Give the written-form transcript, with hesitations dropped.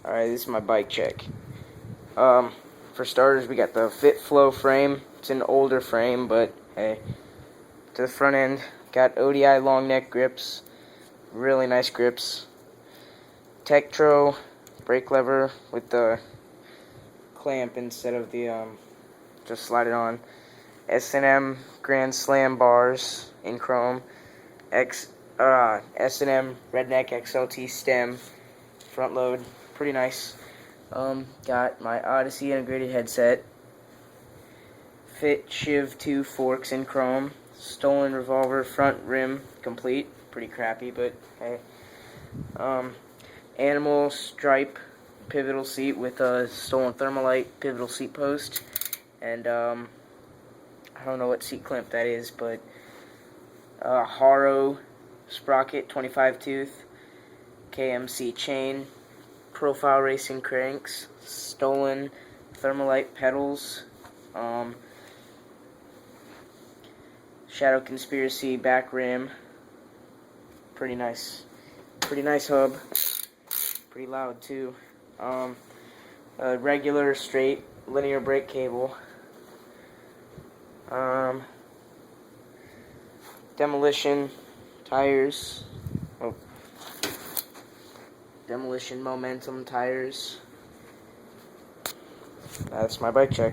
Alright, this is my bike check. For starters, we got the FitFlow frame. It's an older frame, but hey. To the front end, got ODI long neck grips. Really nice grips. Tektro brake lever with the clamp instead of the just slide it on. S&M Grand Slam bars in chrome. S&M Redneck XLT stem front load, pretty nice. Got my Odyssey integrated headset. Fit Shiv 2 forks in chrome. Stolen revolver front rim complete. Pretty crappy, but hey. Animal stripe pivotal seat with a stolen Thermalite pivotal seat post. And I don't know what seat clamp that is, but Haro sprocket 25 tooth, KMC chain, Profile Racing cranks, stolen Thermalite pedals, Shadow Conspiracy back rim. Pretty nice hub. Pretty loud too. A regular straight linear brake cable. Demolition tires. Demolition Momentum tires. That's my bike check.